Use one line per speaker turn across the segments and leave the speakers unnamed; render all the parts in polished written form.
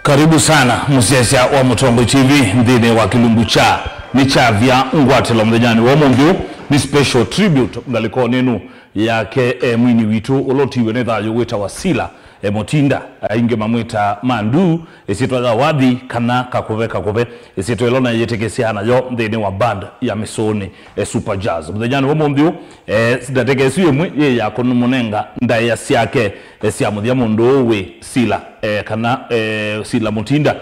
Karibu sana msiasa wa Mutombo TV ndine wa Kilumbu cha ni chavya ngwatelo mdejani wa mungu ni special tribute ngaliko nenu yake mwini witu ulotiwe nethayo weta wasila Mutinda inge mamwita mandu esitwaga wadhi kana kakove esitwa elona yetekesiana yo ndene wa band ya Misoni Super Jazz mdejani wa mungu sidatekesi yemwe ye yako numunenga ndaya siake sia muthia mundu we sila kana sila Mutinda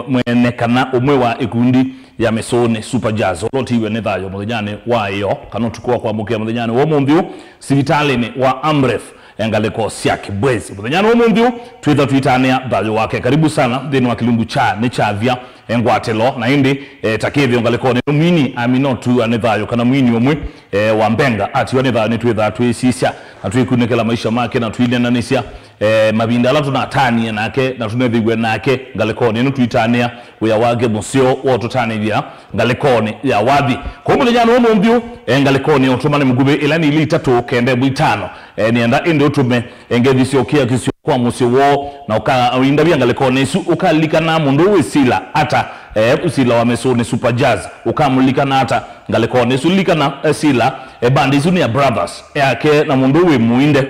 mwene kana umwe wa ikundi ya Misoni Super Jazz ulotiwe nethayo mdejani wayo kana tukua kwa mukia mdejani wa mungu sivitalini wa Amref engaleko siaki bwezi mudhanyana wa mungu twitania dhayo wake karibu sana dhini wa Kilumbu cha ni chavya engwatelo na hindi takivi engaleko ni mwini aminotu anedhayo kana mwini omwe wa mbenga ati wanedhayo ni twitha tuisisya na tuikunekela maisha make na tuilenanisya mabinda ala tunatania nake na tunethigwe nake ngalekoni inu tuitania uya wage musio wotutanivya ngalekoni ya wadhi kwa mudhanyana wa mungu ngalekoni otumane mgube ilani ili tatu kende mwitano nienda indi utume engedhisio kia kisio kwa musio wo na ukainda ngalekoni isu ukalika na mundu wisila ata usila wa Misoni Super Jazz ukamulika na ata ngalekoni isu lika na sila bandi isu ni ya brothers yake na mundu we muinde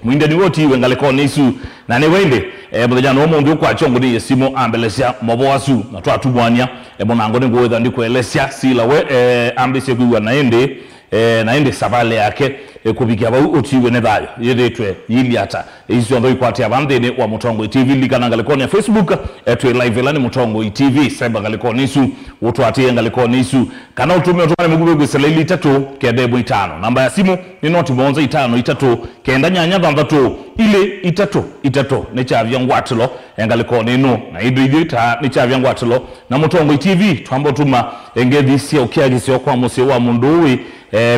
ni woti we ngalekoni isu na ni wende mudhajano mundu kwa chongo ni yesimo ambelesya moboasu na twatubwania monango ni gwetha ndi kwelesya sila we ambesye gwa na ende savale yake kubikia ba utiwe nethayo yedetwe yiliata izo ndo ikwati abandene wa Mutongo TV likana ngalekoni ya Facebook etwe live lani Mutongo TV seba ngalekoni isu utwatie ngalekoni isu kana utume utumane mugube gwesela ili 3 kende 5 namba ya simu ni noti bonza 5 kenda nyanya bandatu ile 3 ne chavya ngwatelo ngalekoni no na idita ne chavya ngwatelo na Mutongo TV twambo tuma engedhisia ukiagisio kwa musi wa munduwi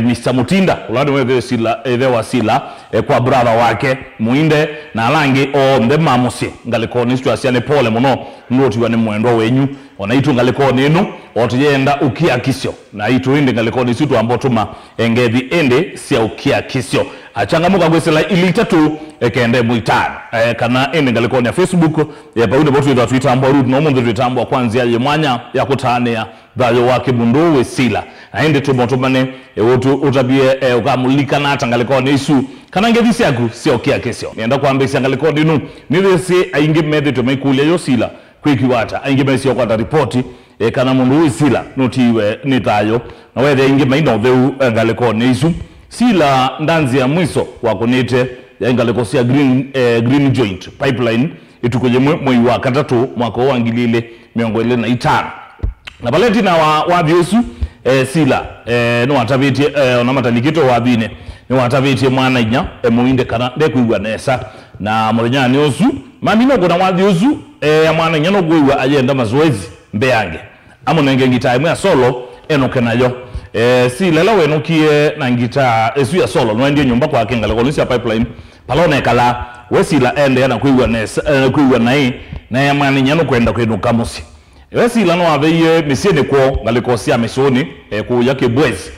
Mr. Mutinda ulani wewe sila wasila kwa brother wake muinde na alangi o ndema musi ngalekoni stu asiane pole muno noti wani mwendo wenyu onaitu ngalekoni inu otiyenda ukia kisyo na itu indi ngalekoni situ ambotuma engedhi ende siya ukia kisyo achangamuka gwesela ili 3 kende mwitano kana ende ngalekoni ya Facebook paude botu ya Twitter ambo root na mundu tuitambo kwanzia ye mwanya ya kutania dhayo wake mundu we sila aende tumotumane utabie ukamulika na tangalekoni isu kana ngedhisi yaku sio kia kesyo nienda kuambia ngalekoni inu nilese ainge medhe tumekulia yo sila kwikiwata ainge mesio kwa ripoti kana mundu we sila notiwe nithayo na wethe ainge maino dheu ngalekoni isu sila ndanzi ya mwiso wakunite ya ngalekosia green joint pipeline itukoje mwei wa katatu mwaka wa ngilile miongo ile na 5 na baleti na wabiosu sila no wataviti na matalikito wabine ni wataviti mwana inya muinde kana ndekuigwa nesa na murenyani osu mamino kuna wabiosu mwana inya no gwiwa agenda mazoezi mbeyange amunenge ngita imwe solo enoke nayo sila lawe nokie na ngita esu ya solo no ndiye nyumba kwa kenga lekolisi ya pipeline palone kala wesila ende na kuigwa nesa kuigwa nai na ya mwana inya no kwenda kwenuka musi wesila no aveye misiene ko ngalikosia Misoni ku yake bwezi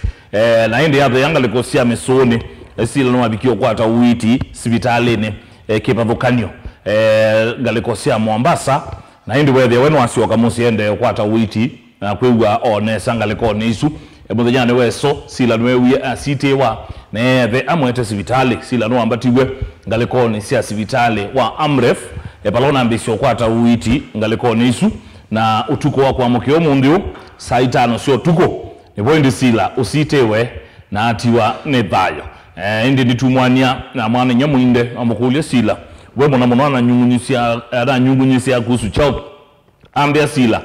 na ende ya yanga likosia Misoni sila no abikio kwa ata uiti sivitalini kipathukanio ngalikosia Mombasa na ende wethe wenu wasioka musi ende kwa ata uiti na kwigwa onesa ngalikoni isu muthanyane weso sila nwewe asitewa na the amwete sivitali sila no ambatiwe ngalikoni sia sivitali wa Amref palona ambisio kwa ata uiti ngalikoni isu na utuko wako amukio mundu saa 5 sio tuko ni point sila usitewe na atiwa nethayo indi nitumwania na mwana nyamuinde amukulia sila we mona mona nyungunyisia kuhusu chao ambia sila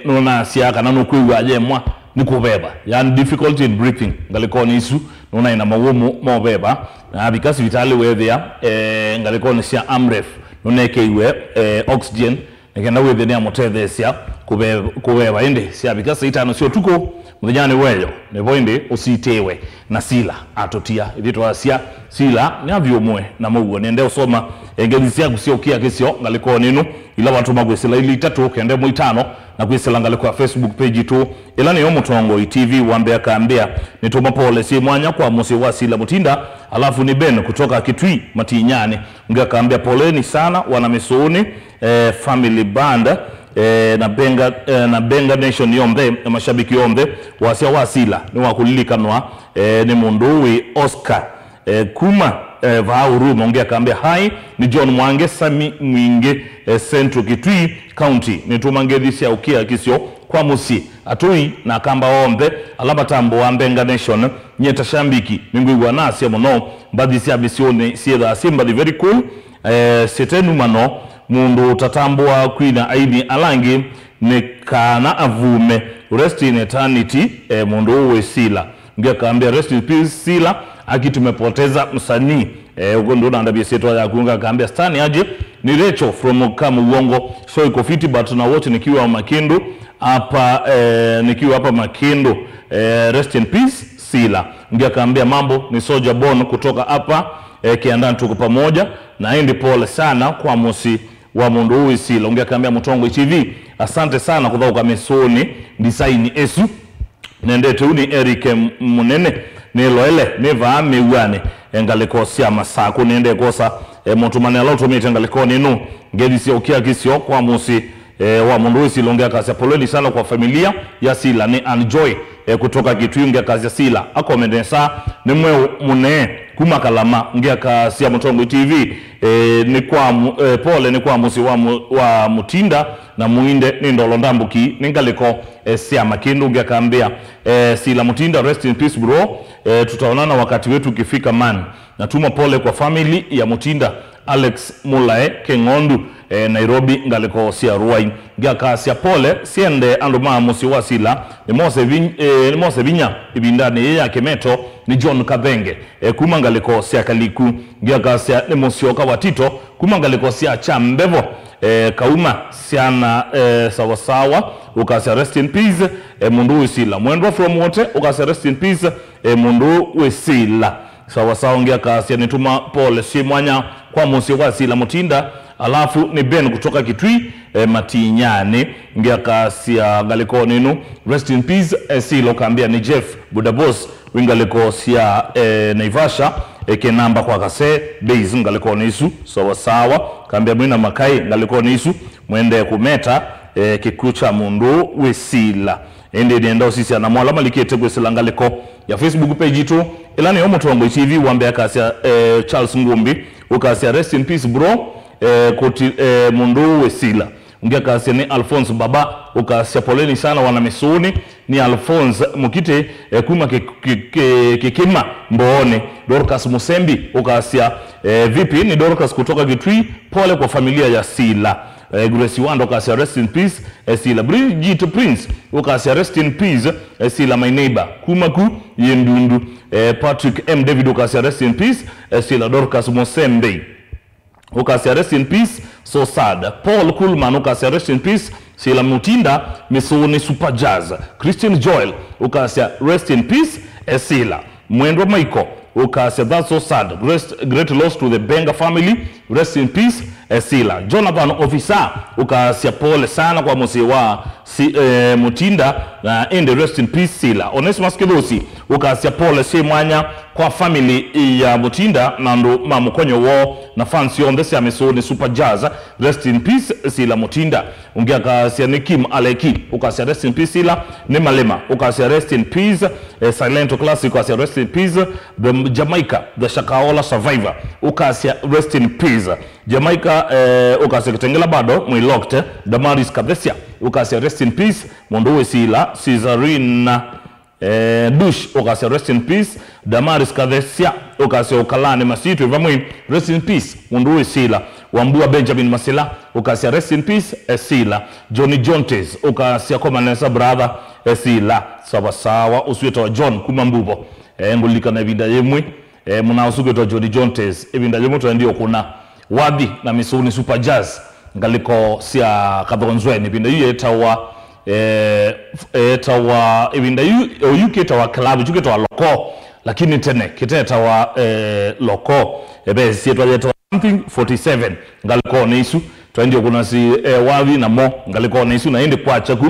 nona siaka na nokwiwa ajemwa nikubeba yani difficulty in breathing ngalikoni isu nona ina mawomo mobeba na because vitali wethia ngalikoni sia Amref nona keiwe oxygen ngenda wethe ni amotethesia kubeba inde sia because 5 sio tuko muthenya ni weyo ne boinde usitewe na sila atotia ithitwa cia sila ni avyomwe na muguo nende usoma engezi cia guciokia kisio ngaliko ninu ila watu magwesela ili 3 kende mu 5 na kwesela ngaliko Facebook page tu ila ni Mutongo TV wambe akaambia nituma pole si mwanya kwa musi wa Sila Mutinda alafu ni Ben kutoka Kitui Matinyani ngakaambia poleni sana wana Misuni family band na Benga Nation yombe mashabiki yombe wasia wa Sila ni wakulilikanwa ni Munduwi Oscar kuma vauru mongea kaambia hai ni John Mwange Sami Mwinge Central Kitui County nituma ngedisia ukia kisio kwa musi atui na kamba ombe alaba tambo wa Benga Nation nyeta shambiki mingwigwa nasi ya mono mbadisi ya bisione sieda simba di very cool setenu mano mundu tatambua kwina aini alangi nekana avume rest in eternity mundu uwe Sila ngia kaambia rest in peace Sila akitumepoteza msanii uko ndo na ndabia seto ya kuunga kaambia stani aje ni Recho from Kamu Uongo so iko fiti but na wote nikiwa Makindu hapa nikiwa hapa Makindu rest in peace Sila ngia kaambia mambo ni Soja Bono kutoka hapa kiandani tuko pamoja na hindi pole sana kwa musi wa mundu huyu Sila ngia kaambia Mutongo TV asante sana kuthauka mesoni design esu nendete uni Eric Munene niloele neva mewane engaliko sia masako nende kosa mutumane alotomete engaliko ninu ngedisi okia kisio kwa musi wa mundu huyu Sila ngia kasia poleni sana kwa familia ya Sila ni Enjoy kutoka Kitui ngia kasia Sila akomendensa ni mwe mune kuma kalama ngia kasia Mutongo TV ni kwa pole ni kwa musi wa Mutinda na Muinde ni Ndolo Ndambuki ningaliko sia Makindu ngia kaambia Sila Mutinda rest in peace bro tutaonana wakati wetu ukifika man natuma pole kwa family ya Mutinda Alex Mulae Kengondu Nairobi ngaliko sia Ruai ngia kasia pole siende anduma musi wa Sila ni Mose Vinya ibindani ya Kemeto ni John Kabenge kuma ngaliko sia Kaliku ngia kasia ni Musioka Watito kuma ngaliko sia Chambevo kauma siana sawasawa ukasia rest in peace mundu we Sila mwendwa from wote ukasia rest in peace mundu we Sila sawasawa ngia kasia nituma pole si mwanya kwa musi wa Sila Mutinda alafu ni Ben kutoka Kitui Matinyani ngia kasia ngaliko ninu rest in peace Sila kaambia ni Jeff Budabos wingaliko sia Naivasha namba kwa kase base ngaliko nisu sawa kaambia mwina Makai ngaliko nisu mwende kumeta kikucha mundu we Sila ende nienda sisi ana mwala malikete kwa Sila ngaliko ya Facebook page tu ilani yo Mutongo TV wambe akasia Charles Ngumbi ukasia rest in peace bro koti mundu we Sila ngia kasia ni Alphonse Baba ukasia poleni sana wana Misuni ni Alphonse Mukite kuma kikima Mboone Dorcas Musembi ukasia vipi ni Dorcas kutoka Kitui pole kwa familia ya Sila Grace Wando ukasia rest in peace Sila Bridget Prince ukasia rest in peace Sila my neighbor Kumaku Yendundu Patrick M David ukasia rest in peace Sila Dorcas Musembi ukasia rest in peace so sad Paul Kuhlman ukasia rest in peace Sila Mutinda Misoni Super Jazz Christian Joel ukasia rest in peace Sila Mwendwa Michael ukasia that's so sad great loss to the Benga family rest in peace Sila Jonathan Officer ukasia pole sana kwa musi wa Mutinda na in the rest in peace Sila Onesimus Kidosi ukasia pole si mwanya kwa family ya Mutinda na ndo mamukonyo wo na fans yonde sia Misoni Super Jazz rest in peace Sila Mutinda ungia kasia ni Kim Aleki ukasia rest in peace Sila ni Malema ukasia rest in peace Silento Classic ukasia rest in peace the Jamaica the Shakaola Survivor ukasia rest in peace Jamaica ukasia Kitengela bado mwilokte Damaris Kadesia ukasia rest in peace mundu we Sila Cesarina Dush ukasia rest in peace Damaris Kadesia ukasia Ukalane Masitu ivamwi rest in peace mundu we Sila Wambua Benjamin Masila ukasia rest in peace Sila Johnny Jontes ukasia Komanesa brother Sila sawa usueta wa John Kumambubo ngulika na vida yemwe muna usueta wa Johnny Jontes ibinda yemwe to ndio kuna Wadi na Misuni Super Jazz ngaliko sia Kadhonzweni binda yeta wa tawa ibinda UK tawa club juke tawa loko lakini tene kite tawa loko ebe sietwa yeto something 47 ngaliko neisu twandio kuna si wavi na mo ngaliko neisu na indi kwa chaku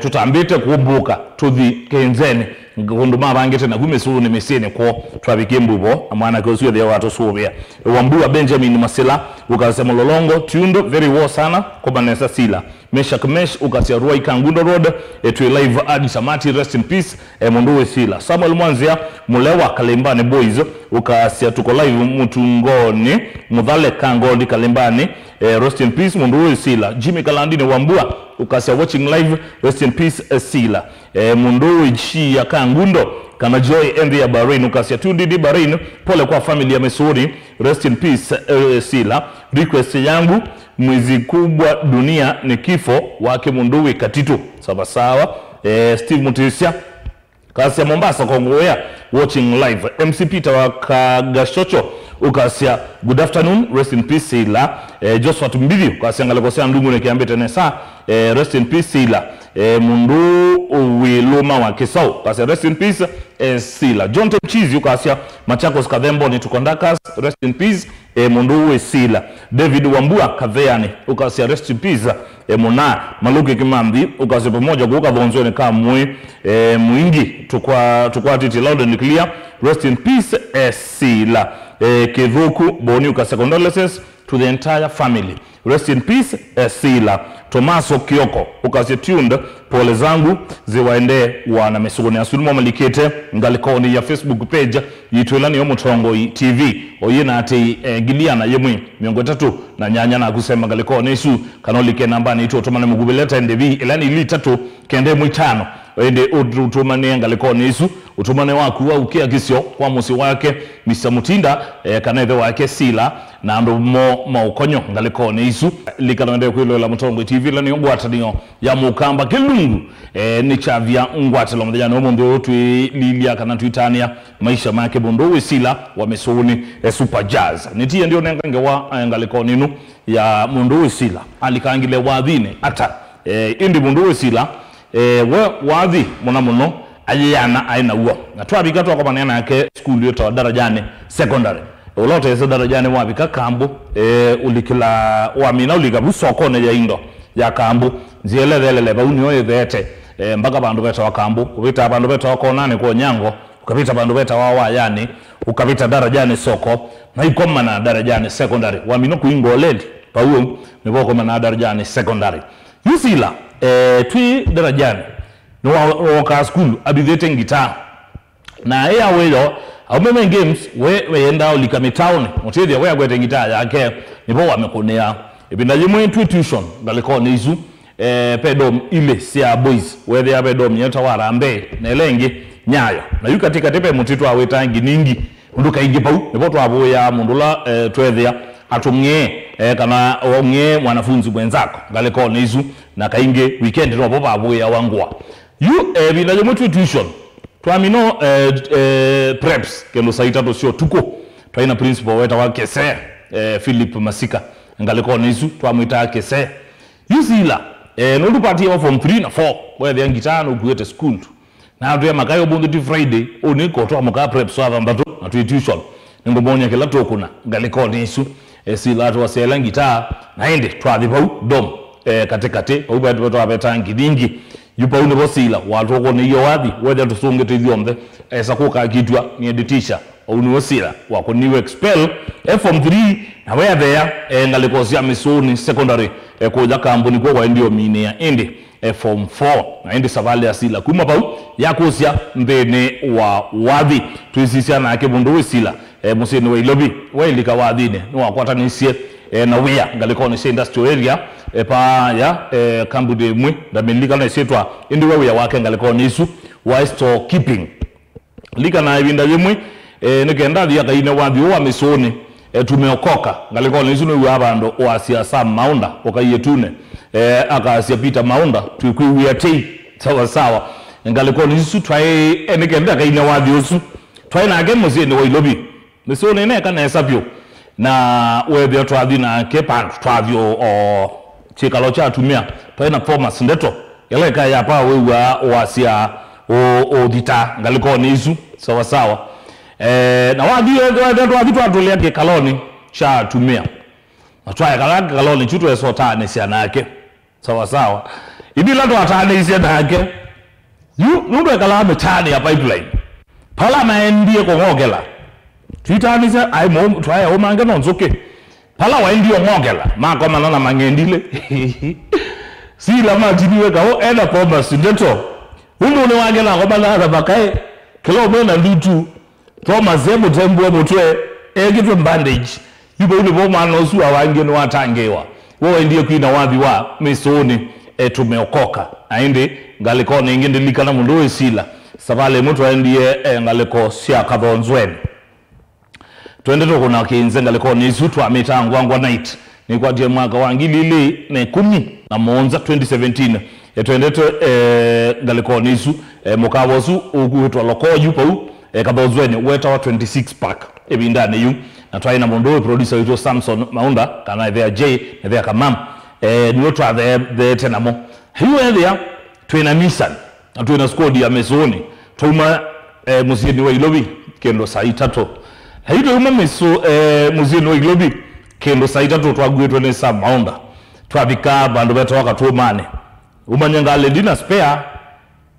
tutambite kubuka tuthi kenzene ngunduma bangete na kumesu ni mesene ko twabike mbubo amana ko suye watu sobia wambua Benjamin Masela ukasema Lolongo Tundo very well sana kwa Vanessa Sila Meshak Mesh ukasia Roy Kangundo Road etu live Adi Samati rest in peace Munduwe Sila Samuel Mwanzia Mulewa Kalembani Boys ukasia tuko live Mutungoni Mudhale Kangodi Kalembani rest in peace Munduwe Sila Jimmy Kalandini Wambua ukasia watching live rest in peace Sila Munduwe Chi ya Kangundo kana Joy Envy ya Bahrain ukasia Tundidi Bahrain pole kwa family ya Mesuri rest in peace Sila request yangu mwizi kubwa dunia ni kifo wake Munduwe Katitu sawa sawa Steve Mutisia kasia Mombasa Kongoya watching live MC Peter wa Kagashocho ukasia good afternoon rest in peace Sila Joshua Tumbidi ukasia ngalekosea ndungu nekiambete nesa rest in peace Sila Mundu Wiluma wa Kisau ukasia rest in peace Sila John Temchizi ukasia Machakos Kadhembo ni tukondakas rest in peace Mundu Sila David Wambua Kadheani ukasia rest in peace Muna Maluki Kimambi ukasia pamoja kuuka dhonzoni kamwe mwingi tukwa titi loud and clear rest in peace Sila Kivuku Boni ukasia condolences to the entire family rest in peace Sila Tomaso Kioko ukasia tuned pole zangu ziwaende wana Mesugoni Asuluma Malikete ngalikoni ya Facebook page yitwelani Yomutongo TV oyena ati Giliana yemwe miongo tatu na nyanya na kusema ngalikoni isu kanolike namba ni ito otomane mugubeleta ndevi elani ili tatu kende mwitano ende utumane ngalikoni isu utumane waku wa ukia kisio kwa musi wake Mr. Mutinda kanethe wake Sila na ando maukonyo ngalikoni isu likanwende kuilo la Mutongo TV lani ngwataniyo ya mukamba kilungu ni chavya ngwatelo mdejani omondo otu lilia kana tuitania maisha make Munduwe Sila wa Mesoni Super Jazz nitie ndio nengange wa ngaliko ninu ya Munduwe Sila alikangile wadhine ata indi Munduwe Sila wadhi muna muno ayana aina uwa na tuwabika tuwa kwa manena yake school yoto darajani secondary ulote ese darajani wabika kambu ulikila wamina ulikabu sokone ya indo ya kambu zielelele bauni oye dhete mpaka bandu beta wa kambu ukapita bandu beta wako nane kwa nyango ukapita bandu beta wawa yani ukapita darajani soko na ikoma na darajani secondary wamino kuingo ledi pa uo nipoko na darajani secondary Yusila tui darajani no waka school abidhete ngita na ea weyo Aumeme games we yenda ulikami town mutidi ya wea ngita yake nipo wamekonea ibina jimwe tuition ngaliko nizu pedom ile sia boys whether ya pedom nyeta warambe na elengi nyayo na yu katika tepe mutitu awetangi ningi unduka ingi pau nipoto abo ya mundula twethia atumnge kana onge mwanafunzi mwenzako ngaliko nizu na kainge weekend robo abo ya wangwa yu ibina jimwe tuition twamino preps kendo saita to sio tuko twaina principal weta wa Kese Philip Masika ngaliko nizu twamwita Kese Yusila nolu party of from 3 na 4 where the ngitano kuete school na atu ya makayo bondi Friday oniko to amaka prep so avambato na tuition ngomonya kila to kuna ngaliko nisu Sila to wasela ngita naende twadhipo dom katekate ubatu watu abetangi dingi yupa une Sila watu wako ni yo wadhi whether tusunge tidhiombe sakuka kitwa ni editisha une Sila wako niwe expel from 3 na where there ngalikosia Mesoni secondary kuja kambuni kwa ndio mine ya indi form 4 na indi savali ya Sila kuma pau yakosia mbene wa wadhi tuisisia na ake Munduwe Sila musini wa ilobi wa ilika wadhine ni wakwata nisie na wea ngalikoni se industrial area pa ya kambude mwe na melika na setwa indi wewe wake ngalikoni isu wa store keeping lika na ibinda yemwe nikenda ya kaine wadhi wa Mesoni tumeokoka ngalikoni isu no abando oasia Sam Maunda okayetune akasia Peter Maunda tukwiwe ati sawa ngalikoni isu twae nikenda kaine wadhi osu twae na agemo zene wa ilobi Mesoni ne kana hesabio na webe twadhi na kepa twavyo chikalo cha tumia twaina formas ndeto Yaleka ya pa wewa wasia o dita ngaliko nizu sawa sawa. Na watu atulia ke kaloni cha tumia. Atwaye kaloni chuto esota nesi anake. Sawa sawa. Ibi lado atane isi anake. Nundo ekala metani ya pipeline. Pala maendie ko ngogela. Twitani se ai mo twaye o mangeno nzoke. Pala waendio ngogela. Mako manana mangendile. Si la matiniwe ka o enda pomba sindeto. Hundo ne wagela ko bala bakae. Kilo mena lutu. Thomas zemo tembo motwe egitwe bandage. Yubo ule boma nosu awangeno watangewa. Wo ndiye kwina wabi wa mesoni tumeokoka. Ainde ngaliko ngende likana mundu esila. Sabale mtu ndiye ngaliko sia kabonzweni. Twende tokona kinze ngaliko nisu twamitangwa ngwa night. Ni kwa je mwaka wangilile ne 10 2017. Twende to ngaliko nisu mukawosu ugutwa lokoju pau kabonzweni weta wa 26 pack ebindane yu. Na twaina mundu producer wetu Samson Maunda kana there J na there Kamam niyo twa the tenamo. Hiyo area twina Nissan na twina squad ya mesoni tuma muzini wa Ilobi kendo saa 3. Hiyo uma meso muzini wa Ilobi kendo saa 3 twagwetwe ne Sam Maunda twabika bandu beto wakatumane umanyangale dina spare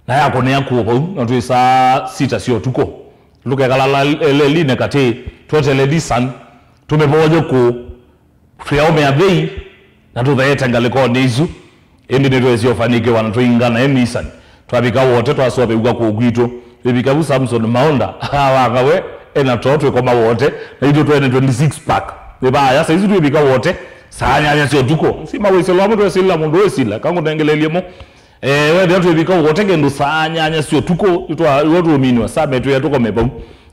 na yako ne yakuko na twi saa 6 sio tuko luka kala line kate twetele disan tumeboje ku fiaume ya bei na tuthaeta ngaliko nizu endi netwe sio fanike wana tuingana Nissan twabika wote twasobe uga ku gwito bibika bu Samson Maunda wakawe ena totwe koma wote na hizo 26 pack bebaya sasa hizo bibika wote sanya sio tuko sima wese lo mtu wesila mundu wesila kangu nengeleliemo wewe watu bibika wote kendo sanya sio tuko itwa watu minwa sabe tu yatuko meba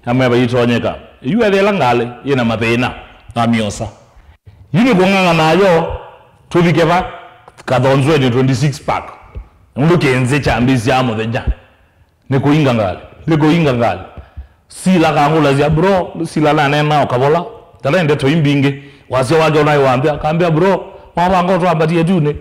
ama bayitonyeka yuwe ngale yena mapena na miosa yini gonganga nayo tubikeva kadonzwe ni 26 pack ndukenze chambizi amo deja niko inga ngale sila kangula zia bro sila la nena okabola talende to imbinge wasio waje nayo waambia kaambia bro mama ngoto abatie tune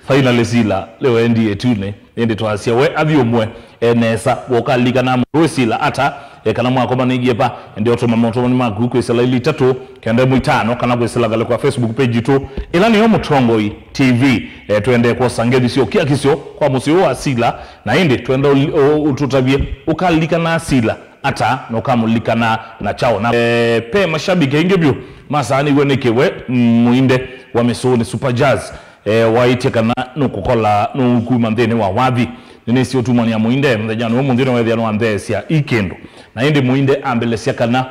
finally sila leo ndiye tune ende twasia we abiomwe enesa wokalika na mwesila ata kana mwako manigepa ndio tuma moto ni maguku esela ili 3 kende mu 5 kana kwesela gale kwa Facebook page tu ila ni yomo Trongo TV tuende kwa sangedi sio kia kisio kwa musio asila na ende tuende ututabie ukalika na asila ata nokamulika na chao na pe mashabiki ingebyo masani wenekewe muinde wa mesoni Super Jazz waitekana nukukola nukumandene wa wabi nene sio tu mwanya muinde mdajano wo mundino wethi ano ambesia ikendo na indi muinde ambelesia kana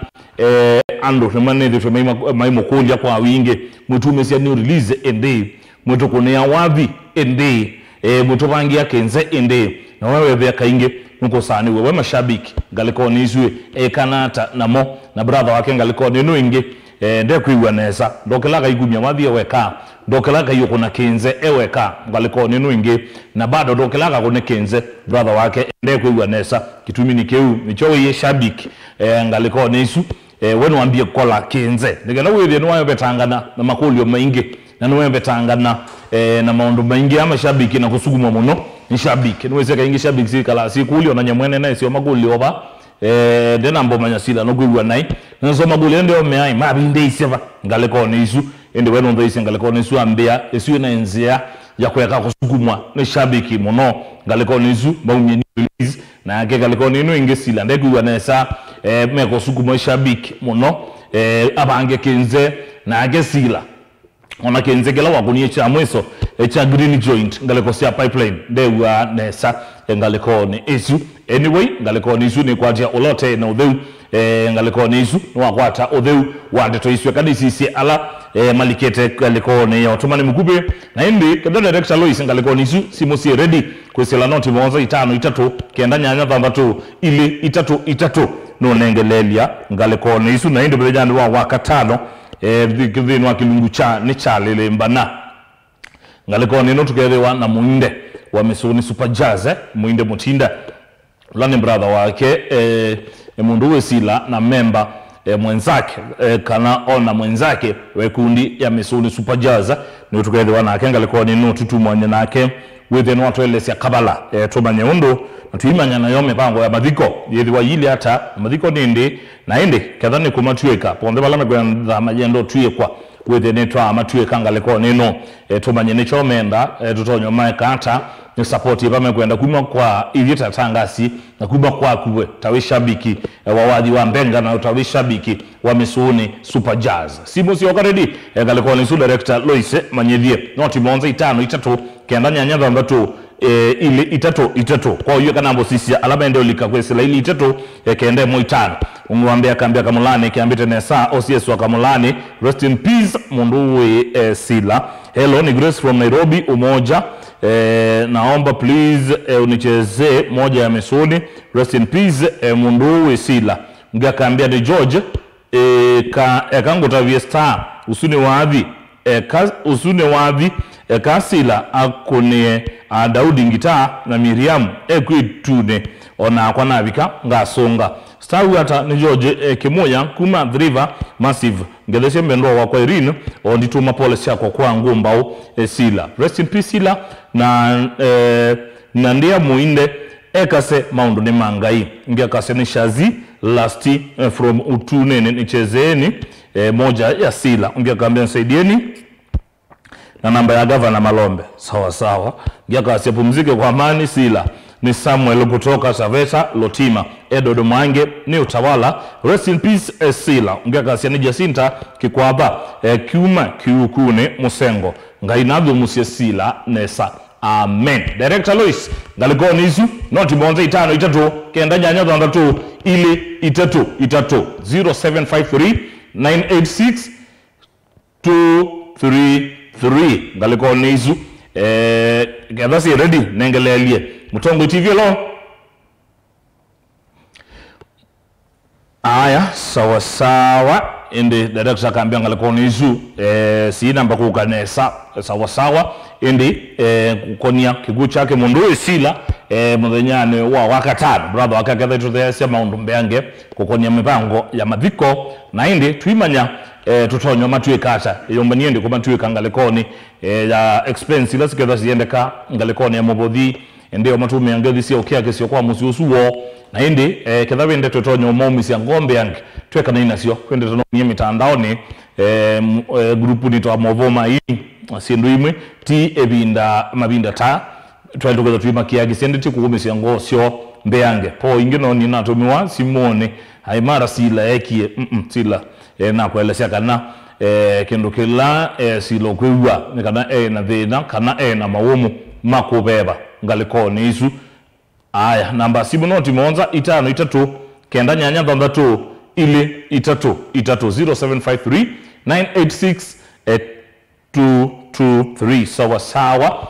ando nemane de maimo kulia kwa winge mutumesia new release ende mutokonea wabi ende mutobangia kenze ende na wewe vya kainge nuko sani wewe mashabiki ngaliko nizwe kanata namo na brother wake ngaliko neno inge nde kuiwa nesa dokela igumya wabi weka dokela yoko na kenze eweka ngaliko neno inge na bado dokela kone kenze brother wake nde kuiwa nesa kitumini keu micho ye shabiki ngaliko nesu wenu ambie kola kenze ndegela wewe no betangana na makulio mainge na no betangana na maondo mainge ama shabiki na kusuguma muno ni shabiki niweze kaingi shabiki sikala sikulio na nyamwene na sio magulio ba dena mbo manyasila no gwiwa nai nzo magulio ndio meai mabinde iseva ngaliko nesu ende wenu ndo isi ngaliko nesu ambia esiwe na enzia ya kuweka kusugumwa ni shabiki muno ngaliko nesu baumye release na yake ngaliko nino ingesila ndegwiwa nesa meko sugumwa shabiki muno abange kenze na yake sila ona kenze kela wakunie cha mweso cha green joint ngaliko sia pipeline dewa nesa ngaliko ni isu anyway ngaliko ni isu ni kwatia olote na udheu ngaliko ni isu wakwata udheu wande to isu kadisi si ala malikete ngaliko ni otomani mkube na indi kada director Lois ngaliko ni isu simosi ready kwesela noti mwanza 5 kenda nyanya thambatu ili 3 no nengelelia ngaliko ni isu na indi bejani wa wakatano vikivinu wa kilungu cha ni chalele mbana ngaliko nino tukerewa na muinde wa mesoni Super Jazz muinde mutinda lani brother wake mundu wesila na member mwenzake kana ona mwenzake wekundi ya mesoni Super Jazz ni tukerewa na ngaliko nino tutumwanye nake within watu elesya kabala tumanye undu na tuimanya nayo mipango ya mathiko yithiwa yili hata mathiko nindi na indi kethani kumatuika ponde bala megwenda majendo tuikwa within twa matuika ngaliko nino tumanye nicho menda tutonyo maika hata ni support ibame kwenda kuma kwa ilita tangasi na kuma kwa kubwe tawishabiki wawadhi wa mbenga na tawishabiki wa Misuni Super Jazz simu si okaredi ngaliko ni su director Loise Manyedhie noti monza 5-3 kenda nyanya ndatu ile itatu kwa hiyo kanambo sisi alama ndio likakwesela ile itatu kende mo 5 umwambia kambia kamulani kiambite nesa OCS wa kamulani rest in peace munduwe Sila hello ni Grace from Nairobi umoja naomba please unicheze moja ya Misuni rest in peace munduwe Sila ngakambia de George kango tavie star usune wadhi kasila akone Daudi Ngita na Miriam ekwitune ona kwa nabika ngasonga star hata ni George Kimoya kuma driver massive ngeleshe mbendo wa kwa Irene ondituma policy yako kwa ngumbao Sila rest in peace Sila na ndia muinde ekase maundu ni mangai ngekase ni shazi lasti from utune nichezeni moja ya Sila ngekambia nsaidieni na namba ya Governor Malombe sawa ngekase pumzike kwa amani Sila ni Samuel kutoka Saveta Lotima Edodo Mwange ni Utawala rest in peace Sila ngekase ni Jacinta Kikwaba kiuma kiukune Musengo ngainadho musie Sila nesa amen director Lois ngaliko nizu noti bonze 5-3 kenda nyanya ndatu ile itatu 0753 986 233 ngaliko nizu gadasi ready nengelelie Mutongo TV lo aya sawa indi director kambia ngaliko nizu si namba kukanesa sawa indi kukonia kigu chake mundu Sila mudhenyane wa wakatano brother wakakatha tuthe maundu mbeange kukonia mipango ya mathiko na indi tuimanya tutonyo matuikata yombanie ndi kumatuika ngalikoni ya expense ila siketha siendeka ngalikoni ya mobothi ndio matume angethi sio kiake sio kwa musiusuo na indi ketha wende tutonyo momisi ya ngombe yange tweka na inasio kwende tunonye mitandaoni grupu ni twa movoma hii sindu imwe ti mabinda ta twalitoka twima kiagi sendeti kukumisia ngosyo mbeange po ingino ni natumiwa simone haimara Sila ekie Sila na kuelesea kana kendo kila Sila kwewa kana na thina kana na mawomu makubeba ngaliko ni isu aya namba simu noti monza 5-3 kenda nyanya ndatu ile itatu 0753 986 223 sawa